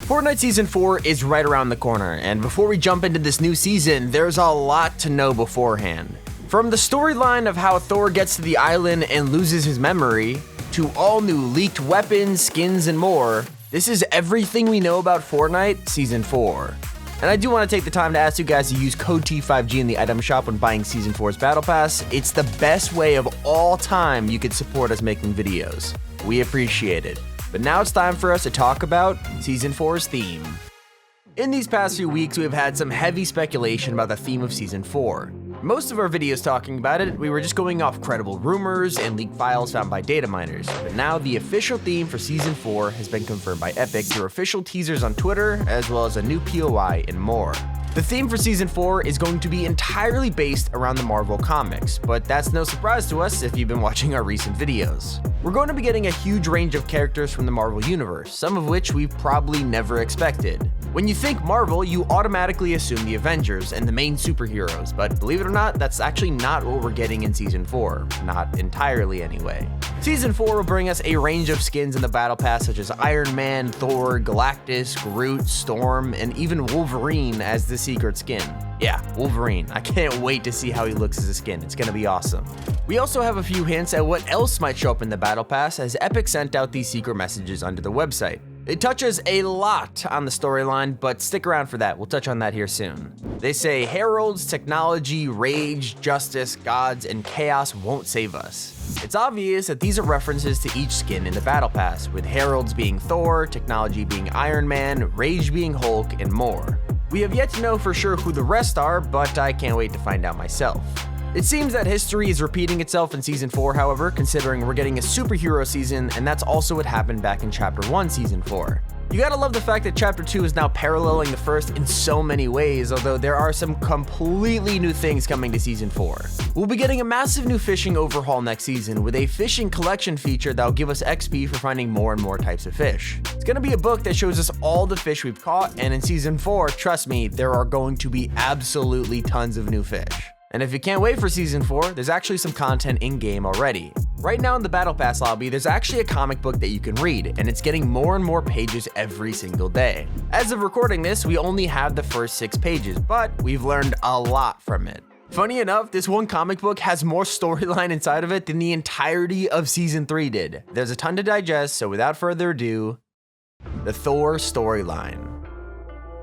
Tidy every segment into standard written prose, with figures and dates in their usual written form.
Fortnite Season 4 is right around the corner, and before we jump into this new season, there's a lot to know beforehand. From the storyline of how Thor gets to the island and loses his memory, to all new leaked weapons, skins, and more, this is everything we know about Fortnite Season 4. And I do want to take the time to ask you guys to use code T5G in the item shop when buying Season 4's Battle Pass. It's the best way of all time you could support us making videos. We appreciate it. But now it's time for us to talk about Season 4's theme. In these past few weeks, we have had some heavy speculation about the theme of Season 4. Most of our videos talking about it, we were just going off credible rumors and leaked files found by data miners, but now the official theme for Season 4 has been confirmed by Epic through official teasers on Twitter, as well as a new POI and more. The theme for Season 4 is going to be entirely based around the Marvel comics, but that's no surprise to us if you've been watching our recent videos. We're going to be getting a huge range of characters from the Marvel universe, some of which we've probably never expected. When you think Marvel, you automatically assume the Avengers and the main superheroes, but believe it or not, that's actually not what we're getting in Season 4. Not entirely anyway. Season 4 will bring us a range of skins in the Battle Pass such as Iron Man, Thor, Galactus, Groot, Storm, and even Wolverine as the secret skin. Yeah, Wolverine. I can't wait to see how he looks as a skin. It's gonna be awesome. We also have a few hints at what else might show up in the Battle Pass as Epic sent out these secret messages under the website. It touches a lot on the storyline, but stick around for that. We'll touch on that here soon. They say heralds, technology, rage, justice, gods, and chaos won't save us. It's obvious that these are references to each skin in the Battle Pass, with heralds being Thor, technology being Iron Man, rage being Hulk, and more. We have yet to know for sure who the rest are, but I can't wait to find out myself. It seems that history is repeating itself in Season 4, however, considering we're getting a superhero season, and that's also what happened back in Chapter 1 Season 4. You gotta love the fact that Chapter 2 is now paralleling the first in so many ways, although there are some completely new things coming to Season 4. We'll be getting a massive new fishing overhaul next season with a fishing collection feature that'll give us XP for finding more and more types of fish. It's gonna be a book that shows us all the fish we've caught, and in Season 4, trust me, there are going to be absolutely tons of new fish. And if you can't wait for Season 4, there's actually some content in-game already. Right now in the Battle Pass lobby, there's actually a comic book that you can read, and it's getting more and more pages every single day. As of recording this, we only have the first 6 pages, but we've learned a lot from it. Funny enough, this one comic book has more storyline inside of it than the entirety of Season 3 did. There's a ton to digest, so without further ado, the Thor Storyline.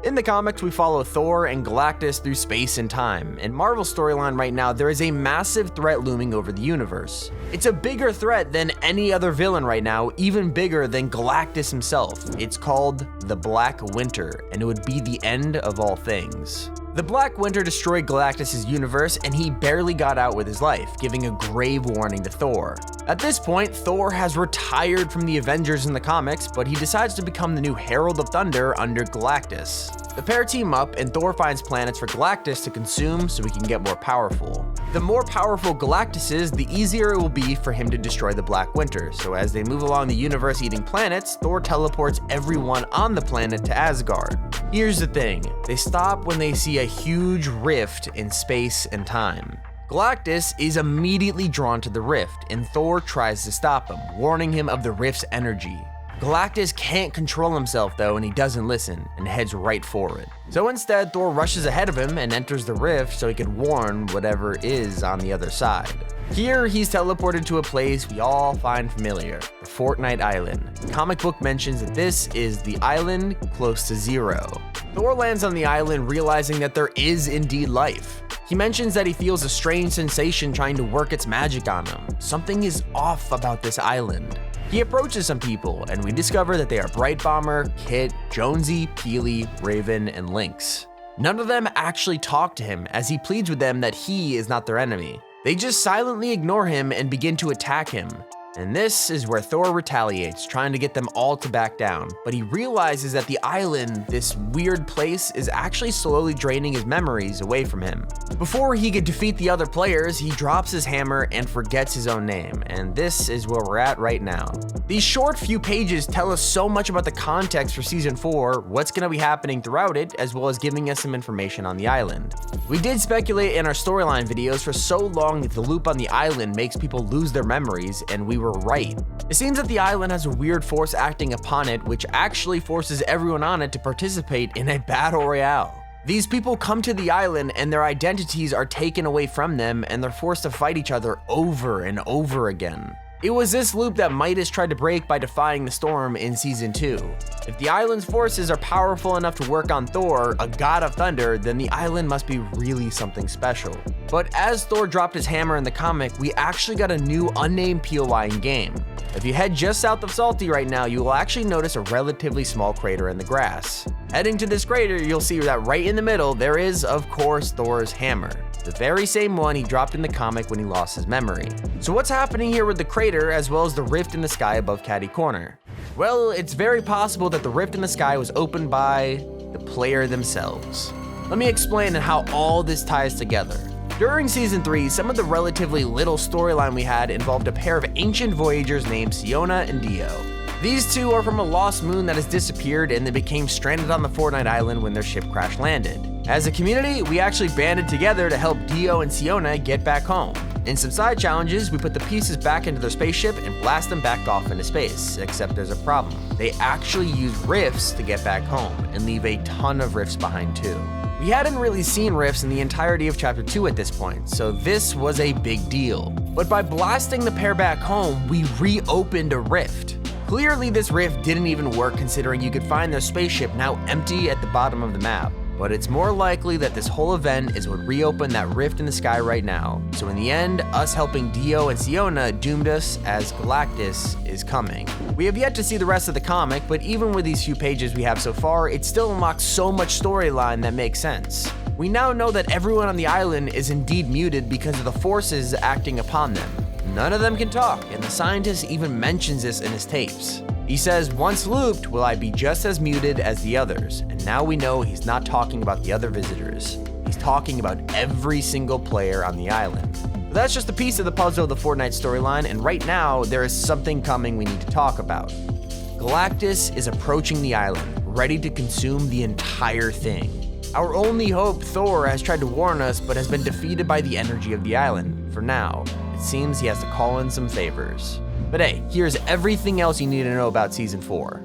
In the comics, we follow Thor and Galactus through space and time. In Marvel's storyline right now, there is a massive threat looming over the universe. It's a bigger threat than any other villain right now, even bigger than Galactus himself. It's called the Black Winter, and it would be the end of all things. The Black Winter destroyed Galactus' universe, and he barely got out with his life, giving a grave warning to Thor. At this point, Thor has retired from the Avengers in the comics, but he decides to become the new Herald of Thunder under Galactus. The pair team up, and Thor finds planets for Galactus to consume so he can get more powerful. The more powerful Galactus is, the easier it will be for him to destroy the Black Winter, so as they move along the universe eating planets, Thor teleports everyone on the planet to Asgard. Here's the thing, they stop when they see a huge rift in space and time. Galactus is immediately drawn to the rift, and Thor tries to stop him, warning him of the rift's energy. Galactus can't control himself though, and he doesn't listen, and heads right for it. So instead, Thor rushes ahead of him and enters the rift so he can warn whatever is on the other side. Here, he's teleported to a place we all find familiar, the Fortnite Island. The comic book mentions that this is the island close to zero. Thor lands on the island realizing that there is indeed life. He mentions that he feels a strange sensation trying to work its magic on him. Something is off about this island. He approaches some people, and we discover that they are Bright Bomber, Kit, Jonesy, Peely, Raven, and Lynx. None of them actually talk to him as he pleads with them that he is not their enemy. They just silently ignore him and begin to attack him. And this is where Thor retaliates, trying to get them all to back down. But he realizes that the island, this weird place, is actually slowly draining his memories away from him. Before he could defeat the other players, he drops his hammer and forgets his own name. And this is where we're at right now. These short few pages tell us so much about the context for Season 4, what's going to be happening throughout it, as well as giving us some information on the island. We did speculate in our storyline videos for so long that the loop on the island makes people lose their memories, and we were were right. It seems that the island has a weird force acting upon it, which actually forces everyone on it to participate in a battle royale. These people come to the island and their identities are taken away from them and they're forced to fight each other over and over again. It was this loop that Midas tried to break by defying the storm in Season 2. If the island's forces are powerful enough to work on Thor, a god of thunder, then the island must be really something special. But as Thor dropped his hammer in the comic, we actually got a new unnamed POI in game. If you head just south of Salty right now, you will actually notice a relatively small crater in the grass. Heading to this crater, you'll see that right in the middle, there is, of course, Thor's hammer. The very same one he dropped in the comic when he lost his memory. So what's happening here with the crater as well as the rift in the sky above Catty Corner? Well, it's very possible that the rift in the sky was opened by the player themselves. Let me explain how all this ties together. During Season 3, some of the relatively little storyline we had involved a pair of ancient voyagers named Siona and Dio. These two are from a lost moon that has disappeared and they became stranded on the Fortnite island when their ship crash landed. As a community, we actually banded together to help Dio and Siona get back home. In some side challenges, we put the pieces back into their spaceship and blast them back off into space, except there's a problem. They actually use rifts to get back home and leave a ton of rifts behind too. We hadn't really seen rifts in the entirety of Chapter 2 at this point, so this was a big deal. But by blasting the pair back home, we reopened a rift. Clearly this rift didn't even work considering you could find their spaceship now empty at the bottom of the map. But it's more likely that this whole event is what reopened that rift in the sky right now. So in the end, us helping Dio and Siona doomed us as Galactus is coming. We have yet to see the rest of the comic, but even with these few pages we have so far, it still unlocks so much storyline that makes sense. We now know that everyone on the island is indeed muted because of the forces acting upon them. None of them can talk, and the scientist even mentions this in his tapes. He says, once looped, will I be just as muted as the others? And now we know he's not talking about the other visitors. He's talking about every single player on the island. But that's just a piece of the puzzle of the Fortnite storyline, and right now, there is something coming we need to talk about. Galactus is approaching the island, ready to consume the entire thing. Our only hope, Thor, has tried to warn us, but has been defeated by the energy of the island. For now, it seems he has to call in some favors. But hey, here's everything else you need to know about Season 4.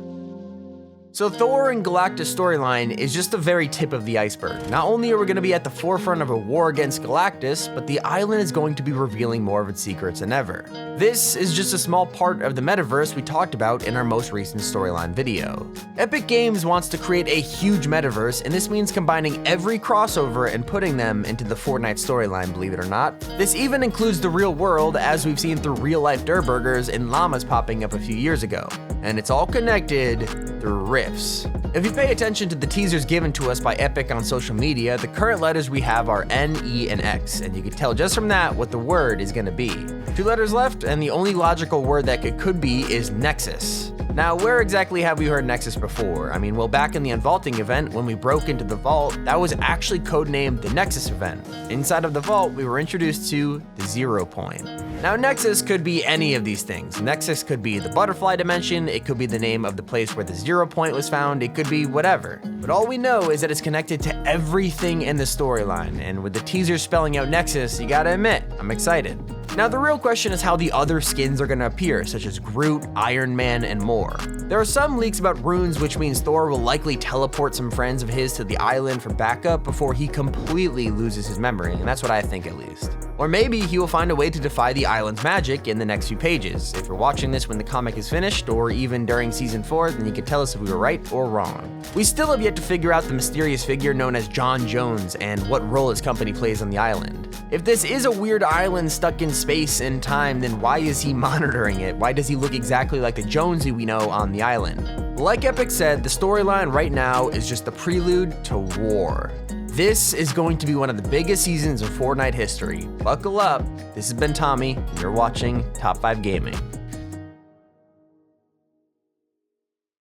So Thor and Galactus storyline is just the very tip of the iceberg. Not only are we going to be at the forefront of a war against Galactus, but the island is going to be revealing more of its secrets than ever. This is just a small part of the metaverse we talked about in our most recent storyline video. Epic Games wants to create a huge metaverse, and this means combining every crossover and putting them into the Fortnite storyline, believe it or not. This even includes the real world, as we've seen through real-life Durburgers and llamas popping up a few years ago. And it's all connected through rifts. If you pay attention to the teasers given to us by Epic on social media, the current letters we have are N, E, and X, and you can tell just from that what the word is going to be. 2 letters left, and the only logical word that it could be is Nexus. Now, where exactly have we heard Nexus before? I mean, well, back in the Unvaulting event, when we broke into the vault, that was actually codenamed the Nexus event. Inside of the vault, we were introduced to the 0 point. Now, Nexus could be any of these things. Nexus could be the butterfly dimension, it could be the name of the place where the 0 point was found, it could be whatever. But all we know is that it's connected to everything in the storyline, and with the teaser spelling out Nexus, you gotta admit, I'm excited. Now, the real question is how the other skins are gonna appear, such as Groot, Iron Man, and more. There are some leaks about runes, which means Thor will likely teleport some friends of his to the island for backup before he completely loses his memory, and that's what I think at least. Or maybe he will find a way to defy the island's magic in the next few pages. If you're watching this when the comic is finished, or even during Season 4, then you can tell us if we were right or wrong. We still have yet to figure out the mysterious figure known as John Jones and what role his company plays on the island. If this is a weird island stuck in space and time, then why is he monitoring it? Why does he look exactly like the Jonesy we know on the island? Like Epic said, the storyline right now is just the prelude to war. This is going to be one of the biggest seasons of Fortnite history. Buckle up. This has been Tommy, and you're watching Top 5 Gaming.